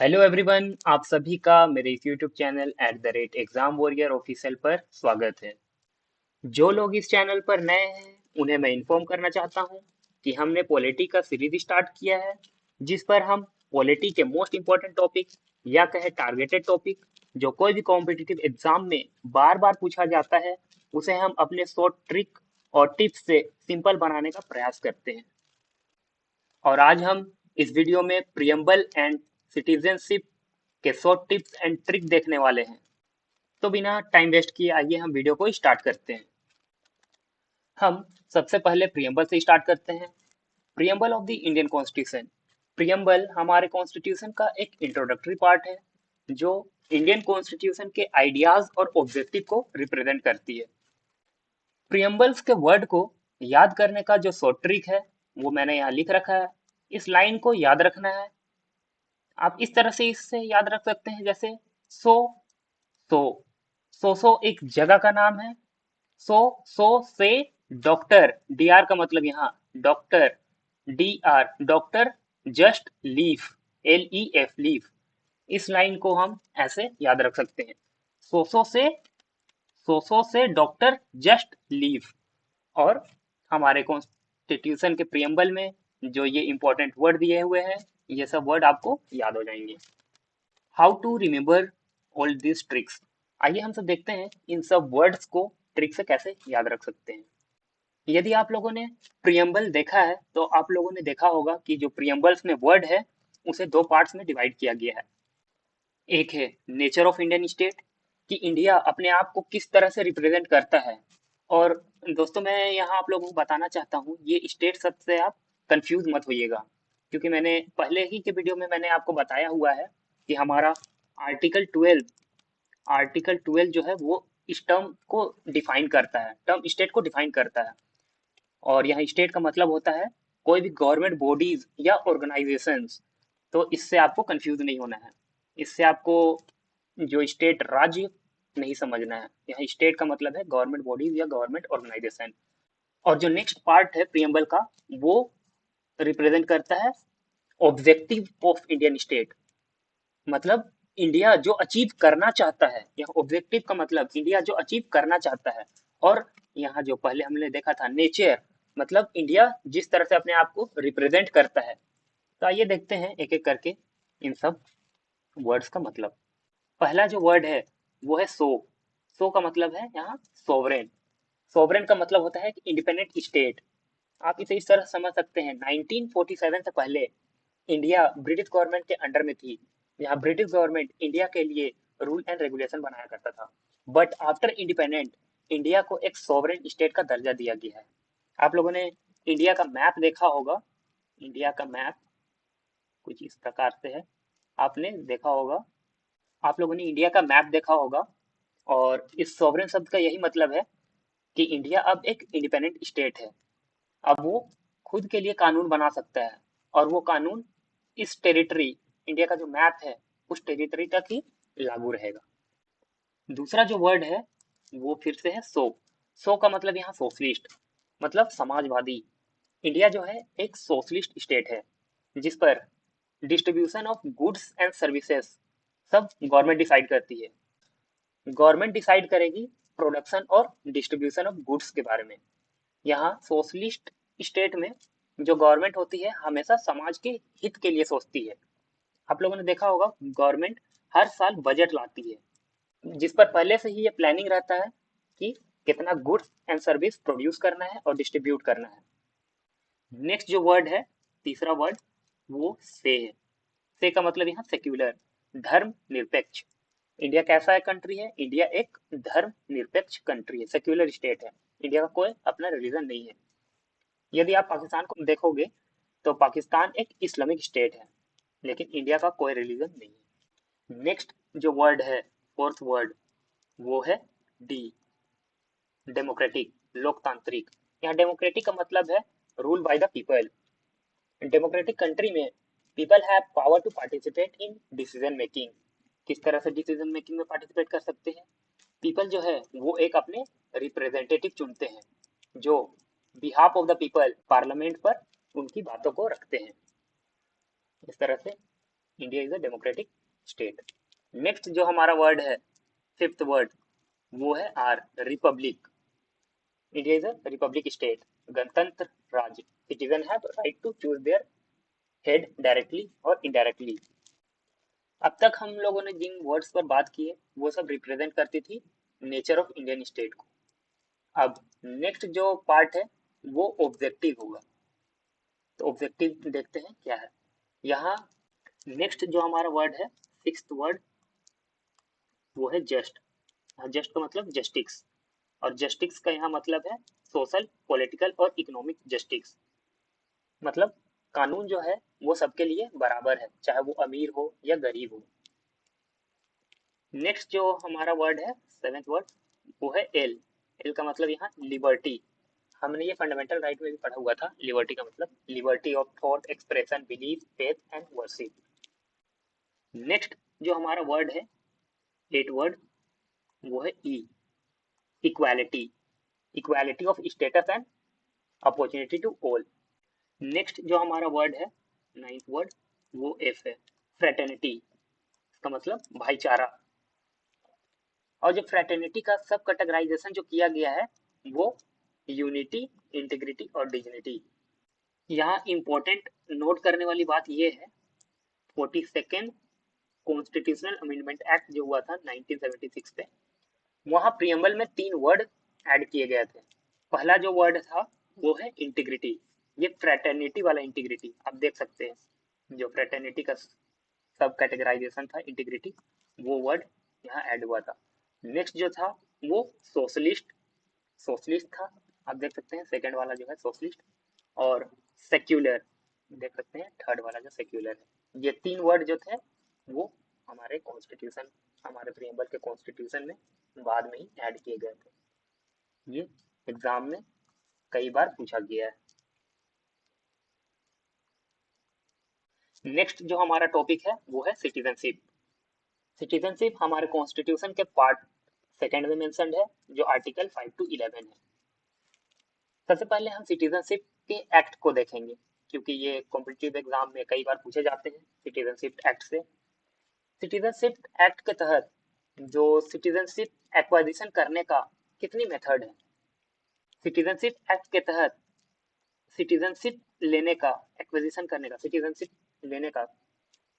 Hello everyone, आप सभी का मेरे इस YouTube channel @exam warrior official पर स्वागत है। जो लोग इस चैनल पर नए हैं उन्हें मैं इन्फॉर्म करना चाहता हूं कि हमने पॉलिटी का सीरीज स्टार्ट किया है, जिस पर हम पॉलिटी के मोस्ट इम्पोर्टेंट टॉपिक या कहे टारगेटेड टॉपिक जो कोई भी कॉम्पिटिटिव एग्जाम में बार बार पूछा जाता है, उसे हम अपने शॉर्ट ट्रिक और टिप्स से सिंपल बनाने का प्रयास करते हैं। और आज हम इस वीडियो में प्रियम्बल एंड सिटीजनशिप के शॉर्ट टिप्स एंड ट्रिक देखने वाले हैं। तो बिना टाइम वेस्ट किए आइए हम वीडियो को स्टार्ट करते हैं। हम सबसे पहले प्रियम्बल से स्टार्ट करते हैं। Preamble of the Indian constitution. Preamble हमारे कॉन्स्टिट्यूशन का एक इंट्रोडक्टरी पार्ट है जो इंडियन कॉन्स्टिट्यूशन के आइडियाज और ऑब्जेक्टिव को रिप्रेजेंट करती है। प्रियम्बल्स के वर्ड को याद करने का जो शॉर्ट ट्रिक है वो मैंने यहाँ लिख रखा है। इस लाइन को याद रखना है। आप इस तरह से इससे याद रख सकते हैं, जैसे सो सो सो एक जगह का नाम है। सो सो से डॉक्टर, डी आर का मतलब यहाँ doctor, D R doctor just leave, L E F leave. इस लाइन को हम ऐसे याद रख सकते हैं। सो से डॉक्टर जस्ट लीव। और हमारे कॉन्स्टिट्यूशन के प्रियम्बल में जो ये इंपॉर्टेंट वर्ड दिए हुए हैं, ये सब वर्ड आपको याद हो जाएंगे। How to remember all this tricks. आइए हम सब देखते हैं इन सब वर्ड्स को ट्रिक से कैसे याद रख सकते हैं। यदि आप लोगों ने प्रियम्बल देखा है तो आप लोगों ने देखा होगा कि जो प्रियम्बल्स में वर्ड है उसे दो पार्ट्स में डिवाइड किया गया है। एक है नेचर ऑफ इंडियन स्टेट, कि इंडिया अपने आप को किस तरह से रिप्रेजेंट करता है। और दोस्तों, मैं यहाँ आप लोगों को बताना चाहता हूँ, ये स्टेट शब्द से आप कंफ्यूज मत होइएगा, क्योंकि मैंने पहले ही के वीडियो में मैंने आपको बताया हुआ है कि हमारा आर्टिकल 12 जो है वो इस टर्म को डिफाइन करता है, टर्म स्टेट को डिफाइन करता है। और यहाँ स्टेट का मतलब होता है कोई भी गवर्नमेंट बॉडीज या ऑर्गेनाइजेशंस। तो इससे आपको कंफ्यूज नहीं होना है। इससे आपको जो स्टेट राज्य नहीं समझना है। यहाँ स्टेट का मतलब है गवर्नमेंट बॉडीज या गवर्नमेंट ऑर्गेनाइजेशन। और जो नेक्स्ट पार्ट है प्रियम्बल का, वो रिप्रेजेंट करता है ऑब्जेक्टिव ऑफ इंडियन स्टेट, मतलब इंडिया जो अचीव करना चाहता है। यहाँ ऑब्जेक्टिव का मतलब इंडिया जो अचीव करना चाहता है। और यहाँ जो पहले हमने देखा था नेचर, मतलब इंडिया जिस तरह से अपने आप को रिप्रेजेंट करता है। तो आइए देखते हैं एक एक करके इन सब वर्ड्स का मतलब। पहला जो वर्ड है वो है सो। सो का मतलब है यहाँ सोवरेन। सोवरेन का मतलब होता है कि इंडिपेंडेंट स्टेट। आप इसे इस तरह समझ सकते हैं, 1947 से पहले इंडिया ब्रिटिश गवर्नमेंट के अंडर में थी। यहाँ ब्रिटिश गवर्नमेंट इंडिया के लिए रूल एंड रेगुलेशन बनाया करता था। बट आफ्टर इंडिपेंडेंट इंडिया को एक सॉवरेन स्टेट का दर्जा दिया गया है। आप लोगों ने इंडिया का मैप देखा होगा। इंडिया का मैप कुछ इस प्रकार से है, आपने देखा होगा। आप लोगों ने इंडिया का मैप देखा होगा। और इस सॉवरेन शब्द का यही मतलब है कि इंडिया अब एक इंडिपेंडेंट स्टेट है। अब वो खुद के लिए कानून बना सकता है, और वो कानून इस टेरिटरी, इंडिया का जो मैप है उस टेरिटरी तक ही लागू रहेगा। दूसरा जो वर्ड है वो फिर से है सो। सो का मतलब यहाँ सोशलिस्ट, मतलब समाजवादी। इंडिया जो है एक सोशलिस्ट स्टेट है, जिस पर distribution of goods and services सब गवर्नमेंट डिसाइड करती है। गवर्नमेंट डिसाइड करेगी प्रोडक्शन और डिस्ट्रीब्यूशन ऑफ गुड्स के बारे में। यहाँ सोशलिस्ट स्टेट में जो गवर्नमेंट होती है हमेशा समाज के हित के लिए सोचती है। आप लोगों ने देखा होगा गवर्नमेंट हर साल बजट लाती है, जिस पर पहले से ही ये प्लानिंग रहता है कि कितना गुड्स एंड सर्विस प्रोड्यूस करना है और डिस्ट्रीब्यूट करना है। नेक्स्ट जो वर्ड है, तीसरा वर्ड, वो से है। से का मतलब यहाँ सेक्युलर, धर्म निरपेक्ष। इंडिया कैसा है कंट्री है? इंडिया एक धर्म निरपेक्ष कंट्री है, सेक्युलर स्टेट है। इंडिया का कोई अपना रिलीजन नहीं है। यदि आप पाकिस्तान को देखोगे तो पाकिस्तान एक इस्लामिक स्टेट है, लेकिन इंडिया का कोई रिलीजन नहीं है। नेक्स्ट जो वर्ड है, फोर्थ वर्ड, वो है डी, डेमोक्रेटिक, लोकतांत्रिक। यहाँ डेमोक्रेटिक का मतलब है rule by the people. Democratic country में people have power to participate in decision making. किस तरह से डिसीजन मेकिंग में पार्टिसिपेट कर सकते हैं? पीपल जो है वो एक अपने रिप्रेजेंटेटिव चुनते हैं, जो behalf of the people parliament पर उनकी बातों को रखते हैं। इस तरह से India is a democratic state. Next जो हमारा वर्ड है, फिफ्थ वर्ड, वो है R, republic. India is a republic state, गणतंत्र राज्य। Citizen have right to choose their head directly और इनडायरेक्टली। अब तक हम लोगों ने जिन वर्ड्स पर बात की है वो सब रिप्रेजेंट करती थी नेचर ऑफ इंडियन स्टेट को। अब नेक्स्ट जो पार्ट है वो ऑब्जेक्टिव होगा। तो ऑब्जेक्टिव देखते हैं क्या है। यहाँ नेक्स्ट जो हमारा वर्ड है, सिक्स्थ वर्ड, वो है जस्ट। जस्ट का मतलब जस्टिस, और जस्टिस का यहाँ मतलब है सोशल, पॉलिटिकल और इकोनॉमिक जस्टिस। मतलब कानून जो है वो सबके लिए बराबर है, चाहे वो अमीर हो या गरीब हो। नेक्स्ट जो हमारा वर्ड है, सेवेंथ वर्ड, वो है एल। एल का मतलब यहाँ लिबर्टी। हमने ये फंडामेंटल राइट में भी पढ़ा हुआ था। लिबर्टी का मतलब liberty of thought, expression, belief, faith and worship. Next जो हमारा वर्ड है, एट वर्ड, वो है E, equality. Equality of status and opportunity to all. Next जो हमारा वर्ड है, नाइन्थ वर्ड, वो एफ है, फ्रेटर्निटी। इसका मतलब भाईचारा। और जो फ्रेटर्निटी का सब कैटेगराइजेशन जो किया गया है वो यूनिटी, इंटीग्रिटी और डिग्निटी। यहाँ इंपॉर्टेंट नोट करने वाली बात ये है, 42nd कॉन्स्टिट्यूशनल अमेंडमेंट एक्ट जो हुआ था 1976 पे, वहाँ प्रियम्बल में 3 वर्ड ऐड किए गए थे। पहला जो वर्ड था वो है इंटीग्रिटी। ये फ्रेटर्निटी वाला इंटीग्रिटी आप देख सकते हैं। जो फ्रेटर्निटी का सब कैटेगराइजेशन था इंटीग्रिटी, वो वर्ड यहाँ ऐड हुआ था। नेक्स्ट जो था वो सोशलिस्ट, सोशलिस्ट था। आप देख सकते हैं सेकंड वाला जो है सोशलिस्ट। और सेक्युलर देख सकते हैं थर्ड वाला जो सेक्युलर है। ये 3 वर्ड जो थे वो हमारे कॉन्स्टिट्यूशन, हमारे प्रियम्बल के कॉन्स्टिट्यूशन में बाद में ही ऐड किए गए थे। ये एग्जाम में कई बार पूछा गया है। नेक्स्ट जो हमारा टॉपिक है वो है सिटीजनशिप। सिटीजनशिप हमारे कॉन्स्टिट्यूशन के पार्ट सेकंड में मेंशन्ड है, जो आर्टिकल 5 to 11 है। सबसे पहले हम सिटीजनशिप के एक्ट को देखेंगे, क्योंकि ये कॉम्पिटिटिव एग्जाम में कई बार पूछे जाते हैं सिटीजनशिप एक्ट से। सिटीजनशिप एक्ट के तहत जो सिटीजनशिप एक्वाजिशन करने का कितनी मेथड है। सिटीजनशिप एक्ट के तहत सिटीजनशिप लेने का, एक्विजिशन करने का, सिटीजनशिप लेने का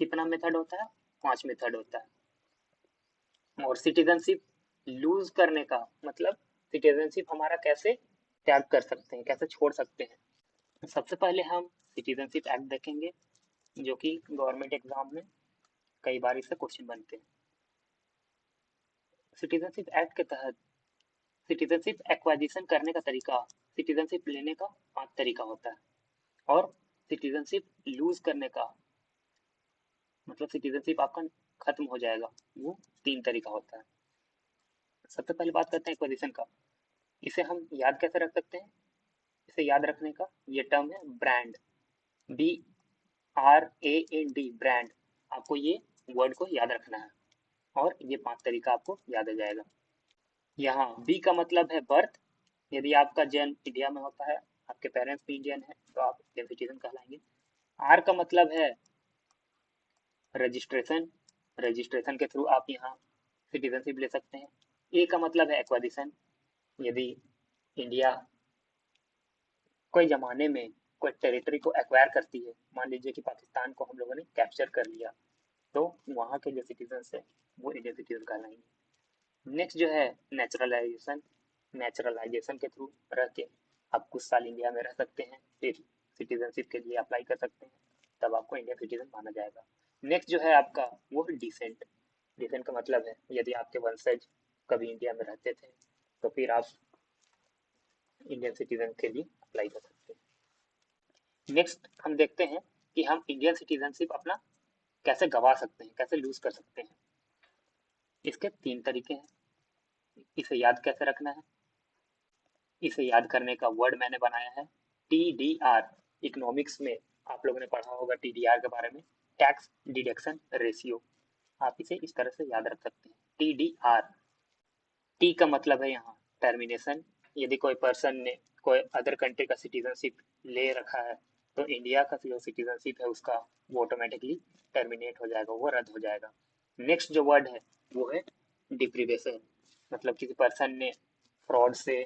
कितना मेथड होता है, 5 मेथड होता है। और सिटीजनशिप लूज करने का मतलब सिटीजनशिप हमारा कैसे त्याग कर सकते हैं, कैसे छोड़ सकते हैं। सबसे पहले हम सिटीजनशिप एक्ट देखेंगे, जो कि गवर्नमेंट एग्जाम में कई बार इससे क्वेश्चन बनते हैं। सिटीजनशिप एक्ट के तहत सिटीजनशिप एक्वाजिशन करने का तरीका, सिटीजनशिप लेने का 5 तरीका होता है, और सिटीजनशिप लूज करने का मतलब सिटीजनशिप आपका खत्म हो जाएगा, वो 3 तरीका होता है। सबसे पहले बात करते हैं एक्वाजिशन का। इसे हम याद कैसे रख सकते हैं। इसे याद रखने का ये टर्म है ब्रांड, BRAND, ब्रांड। आपको ये वर्ड को याद रखना है और ये 5 तरीका आपको याद आ जाएगा। यहाँ बी का मतलब है बर्थ। यदि आपका जन्म इंडिया में होता है, आपके पेरेंट्स भी इंडियन है, तो आप इंडियन सिटीजन कहलाएंगे। आर का मतलब है रजिस्ट्रेशन, रजिस्ट्रेशन के थ्रू आप यहाँ सिटीजनशिप ले सकते हैं। ए का मतलब है एक्वाजिशन। यदि इंडिया कोई जमाने में कोई टेरिटरी को एक्वायर करती है, मान लीजिए कि पाकिस्तान को हम लोगों ने कैप्चर कर लिया, तो वहाँ के जो सिटीजन है वो इंडियन सिटीजन कहलाएंगे। नेक्स्ट जो है नेचुरलाइजेशन। नेचुरलाइजेशन के थ्रू रह के आप कुछ साल इंडिया में रह सकते हैं, फिर सिटीजनशिप के लिए अप्लाई कर सकते हैं, तब आपको इंडियन सिटीजन माना जाएगा। नेक्स्ट जो है आपका वो है डिसेंट। डिसेंट का मतलब है यदि आपके वंशज कभी इंडिया में रहते थे तो फिर आप इंडियन सिटीजन के लिए अप्लाई कर सकते हैं। नेक्स्ट हम देखते हैं कि हम इंडियन सिटीजनशिप अपना कैसे गवा सकते हैं, कैसे लूज कर सकते हैं। इसके 3 तरीके हैं। इसे याद कैसे रखना है, इसे याद करने का वर्ड मैंने बनाया है TDR। इकोनॉमिक्स में आप लोगों ने पढ़ा होगा TDR के बारे में, टैक्स डिडक्शन रेशियो। आप इसे इस तरह से याद रख सकते हैं TDR। टी का मतलब है यहाँ टर्मिनेशन। यदि कोई पर्सन ने कोई अदर कंट्री का सिटीजनशिप ले रखा है तो इंडिया का जो सिटीजनशिप है उसका वो ऑटोमेटिकली टर्मिनेट हो जाएगा, वो रद्द हो जाएगा। नेक्स्ट जो वर्ड है वो है डिप्रीवेशन, मतलब किसी पर्सन ने फ्रॉड से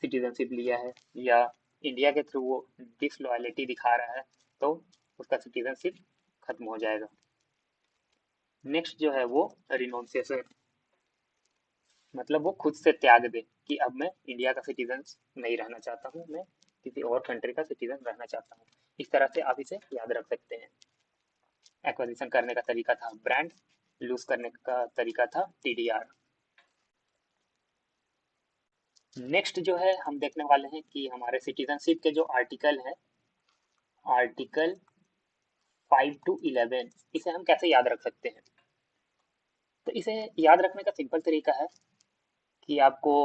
सिटीजनशिप लिया है या इंडिया के थ्रू वो डिसलॉयलिटी दिखा रहा है, तो उसका सिटीजनशिप खत्म हो जाएगा। नेक्स्ट जो है वो रिनोन्सिएशन, मतलब वो खुद से त्याग दे कि अब मैं इंडिया का सिटीजन नहीं रहना चाहता हूँ, मैं किसी और कंट्री का सिटीजन रहना चाहता हूँ। इस तरह से आप इसे याद रख सकते हैं। एक्विजिशन करने का तरीका था ब्रांड, लूज करने का तरीका था टीडीआर। नेक्स्ट जो है हम देखने वाले हैं कि हमारे सिटीजनशिप के जो आर्टिकल है, आर्टिकल 5 to 11, इसे हम कैसे याद रख सकते हैं। तो इसे याद रखने का सिंपल तरीका है कि आपको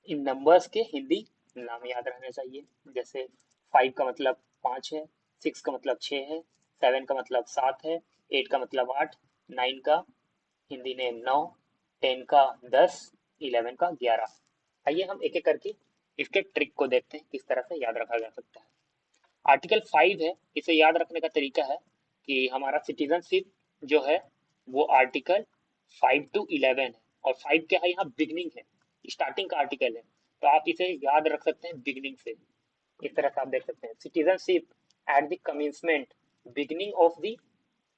इन नंबर्स के हिंदी नाम याद रहने चाहिए। जैसे 5 का मतलब 5 है, 6 का मतलब 6 है, 7 का मतलब 7 है, 8 का मतलब 8, 9 का हिंदी नेम 9, 10 का 10, 11 का 11। आइए हम एक एक करके इसके ट्रिक को देखते हैं किस तरह से याद रखा जा सकता है। आर्टिकल 5 है, इसे याद रखने का तरीका है कि हमारा सिटीजनशिप जो है वो आर्टिकल 5 to 11 है, और 5 क्या है, यहाँ बिगनिंग है, स्टार्टिंग का आर्टिकल है, तो आप इसे याद रख सकते हैं बिगनिंग से। इस तरह से आप देख सकते हैं citizenship at the commencement beginning of the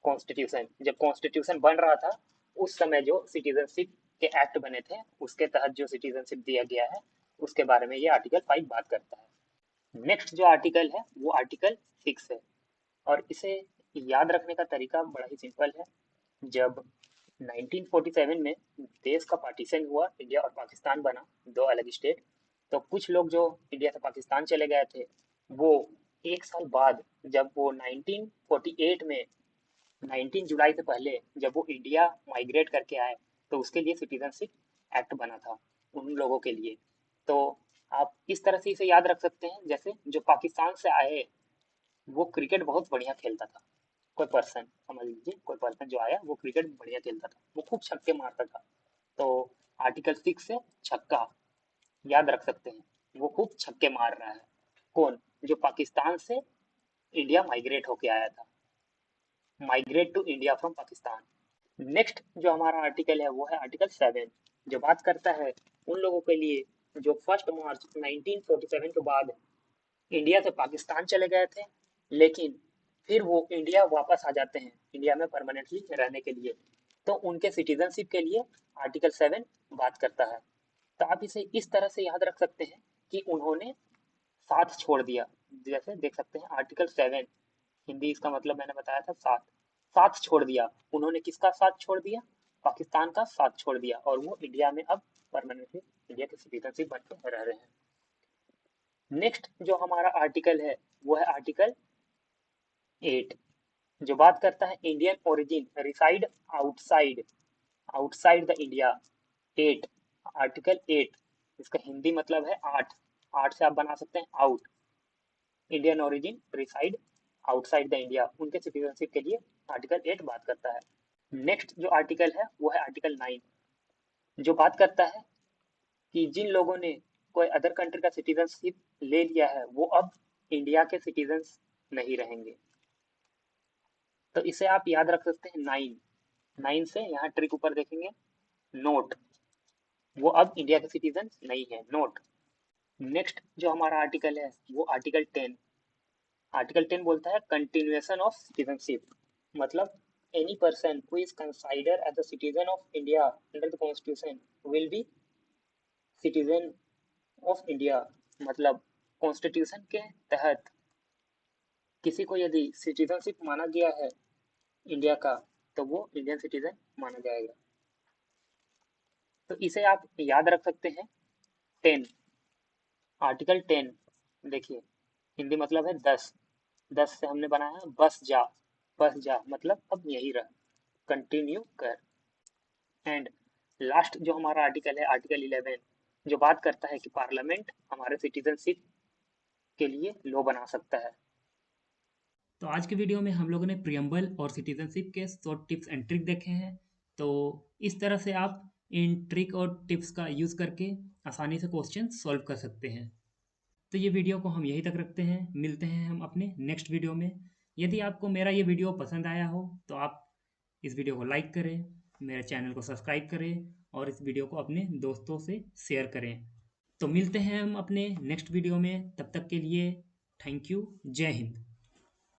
constitution, जब कॉन्स्टिट्यूशन बन रहा था उस समय जो सिटीजनशिप के एक्ट बने थे उसके तहत जो सिटीजनशिप दिया गया है उसके बारे में ये आर्टिकल 5 बात करता है। नेक्स्ट जो आर्टिकल है वो आर्टिकल 6 है, और इसे याद रखने का तरीका बड़ा ही सिंपल है। जब 1947 में देश का पार्टीशन हुआ, इंडिया और पाकिस्तान बना, दो अलग स्टेट, तो कुछ लोग जो इंडिया से पाकिस्तान चले गए थे वो एक साल बाद, जब वो 1948 में 19 जुलाई से पहले जब वो इंडिया माइग्रेट करके आए तो उसके लिए सिटीजनशिप एक्ट बना था उन लोगों के लिए। तो आप इस तरह से इसे याद रख सकते हैं, जैसे जो पाकिस्तान से आए वो क्रिकेट बहुत बढ़िया खेलता था, कोई पर्सन समझ लीजिए, कोई पर्सन जो आया वो क्रिकेट बढ़िया खेलता था, वो खूब छक्के मारता था, तो आर्टिकल 6 से छक्का याद रख सकते हैं, वो खूब छक्के मार रहा है। कौन? जो पाकिस्तान से इंडिया माइग्रेट होके आया था, migrate to India from Pakistan. Next जो हमारा आर्टिकल है वो है आर्टिकल 7, जो बात करता है उन लोगों के लिए जो 1 मार्च 1947 के बाद इंडिया से पाकिस्तान चले गए थे, लेकिन फिर वो इंडिया वापस आ जाते हैं इंडिया में परमानेंटली रहने के लिए, तो उनके सिटीजनशिप के लिए आर्टिकल 7 बात करता है। तो आप इसे इस तरह से याद रख सकते हैं कि उन्होंने साथ छोड़ दिया। जैसे देख सकते हैं आर्टिकल 7, हिंदी इसका मतलब मैंने बताया था साथ, साथ छोड़ दिया। उन्होंने किसका साथ छोड़ दिया? पाकिस्तान का साथ छोड़ दिया, और वो इंडिया में अब परमानेंटली इंडिया के सिटीजनशिप बन के रह रहे हैं। नेक्स्ट जो हमारा आर्टिकल है वो है आर्टिकल 8, जो बात करता है Indian origin reside outside, outside the India. 8, article 8, इसका हिंदी मतलब है 8, 8 से आप बना सकते हैं out, Indian origin reside outside the India, उनके सिटीजनशिप के लिए आर्टिकल 8 बात करता है। नेक्स्ट जो आर्टिकल है वो है आर्टिकल 9, जो बात करता है कि जिन लोगों ने कोई अदर कंट्री का सिटीजनशिप ले लिया है वो अब इंडिया के सिटीजन्स नहीं रहेंगे। तो इसे आप याद रख सकते हैं 9, 9 से यहाँ ट्रिक ऊपर देखेंगे, नोट, वो अब इंडिया के सिटीजन नहीं है, नोट। नेक्स्ट जो हमारा आर्टिकल है वो आर्टिकल 10, आर्टिकल 10 बोलता है कंटिन्यूएशन ऑफ सिटीजनशिप, मतलब any person who is considered as a citizen of India under the constitution will be citizen of India, मतलब कॉन्स्टिट्यूशन के तहत किसी को यदि सिटीजनशिप माना गया है इंडिया का तो वो इंडियन सिटीजन माना जाएगा। तो इसे आप याद रख सकते हैं 10, आर्टिकल 10, देखिए हिंदी मतलब है 10, 10 से हमने बनाया है बस जा, बस जा मतलब अब यही रह, कंटिन्यू कर। एंड लास्ट जो हमारा आर्टिकल है आर्टिकल 11, जो बात करता है कि पार्लियामेंट हमारे सिटीजनशिप के लिए लॉ बना सकता है। तो आज के वीडियो में हम लोगों ने प्रियम्बल और सिटीजनशिप के शॉर्ट टिप्स एंड ट्रिक देखे हैं। तो इस तरह से आप इन ट्रिक और टिप्स का यूज़ करके आसानी से क्वेश्चन सॉल्व कर सकते हैं। तो ये वीडियो को हम यहीं तक रखते हैं, मिलते हैं हम अपने नेक्स्ट वीडियो में। यदि आपको मेरा ये वीडियो पसंद आया हो तो आप इस वीडियो को लाइक करें, मेरे चैनल को सब्सक्राइब करें और इस वीडियो को अपने दोस्तों से शेयर करें। तो मिलते हैं हम अपने नेक्स्ट वीडियो में, तब तक के लिए थैंक यू। जय हिंद।